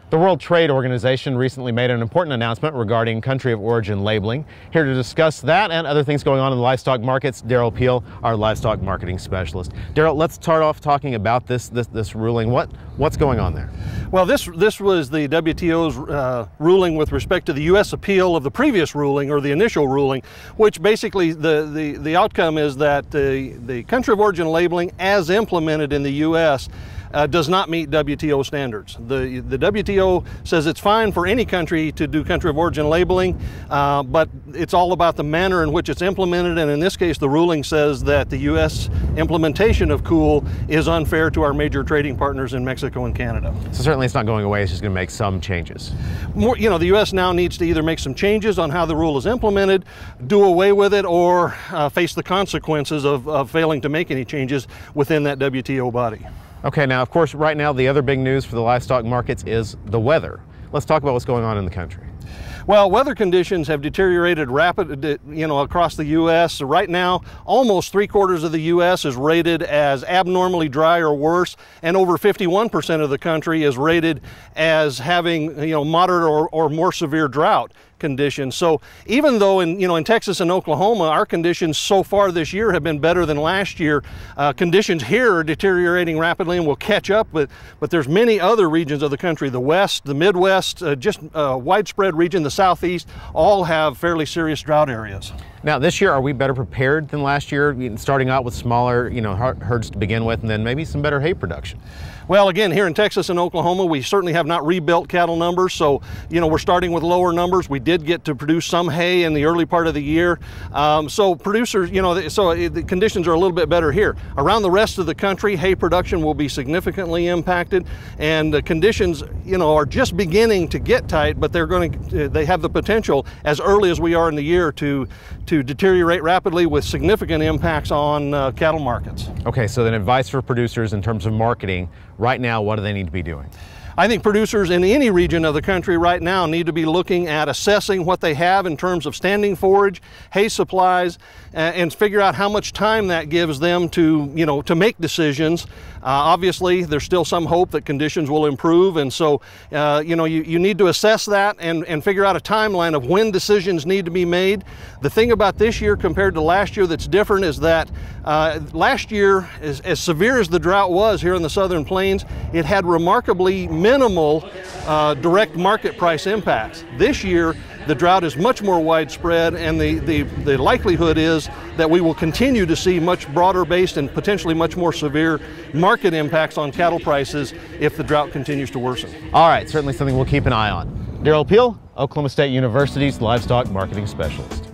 The World Trade Organization recently made an important announcement regarding country of origin labeling. Here to discuss that and other things going on in the livestock markets, Derrell Peel, our livestock marketing specialist. Derrell, let's start off talking about this ruling. What's going on there? Well, this was the WTO's ruling with respect to the U.S. appeal of the previous ruling, or the initial ruling, which basically the outcome is that the country of origin labeling as implemented in the U.S. Does not meet WTO standards. The WTO says it's fine for any country to do country of origin labeling, but it's all about the manner in which it's implemented, and in this case the ruling says that the U.S. implementation of COOL is unfair to our major trading partners in Mexico and Canada. So certainly it's not going away, it's just going to make some changes. The U.S. now needs to either make some changes on how the rule is implemented, do away with it, or face the consequences of failing to make any changes within that WTO body. Okay, now of course right now the other big news for the livestock markets is the weather. Let's talk about what's going on in the country. Well, weather conditions have deteriorated rapidly, across the U.S. Right now, almost 3/4 of the U.S. is rated as abnormally dry or worse, and over 51% of the country is rated as having, moderate or more severe drought conditions. So even though in Texas and Oklahoma our conditions so far this year have been better than last year, conditions here are deteriorating rapidly and will catch up. But there's many other regions of the country, the West, the Midwest, just a widespread region, the Southeast, all have fairly serious drought areas. Now this year, are we better prepared than last year, starting out with smaller herds to begin with, and then maybe some better hay production? Well, again, here in Texas and Oklahoma, we certainly have not rebuilt cattle numbers, so we're starting with lower numbers. We did get to produce some hay in the early part of the year, so producers, the conditions are a little bit better here. Around the rest of the country, hay production will be significantly impacted, and the conditions, are just beginning to get tight, but they have the potential, as early as we are in the year, to deteriorate rapidly with significant impacts on cattle markets. Okay, so then advice for producers in terms of marketing right now, what do they need to be doing? I think producers in any region of the country right now need to be looking at assessing what they have in terms of standing forage, hay supplies, and figure out how much time that gives them to make decisions. Obviously, there's still some hope that conditions will improve, and so you need to assess that and figure out a timeline of when decisions need to be made. The thing about this year compared to last year that's different is that last year, as severe as the drought was here in the Southern Plains, it had remarkably minimal direct market price impacts. This year, the drought is much more widespread, and the likelihood is that we will continue to see much broader based and potentially much more severe market impacts on cattle prices if the drought continues to worsen. All right, certainly something we'll keep an eye on. Derrell Peel, Oklahoma State University's Livestock Marketing Specialist.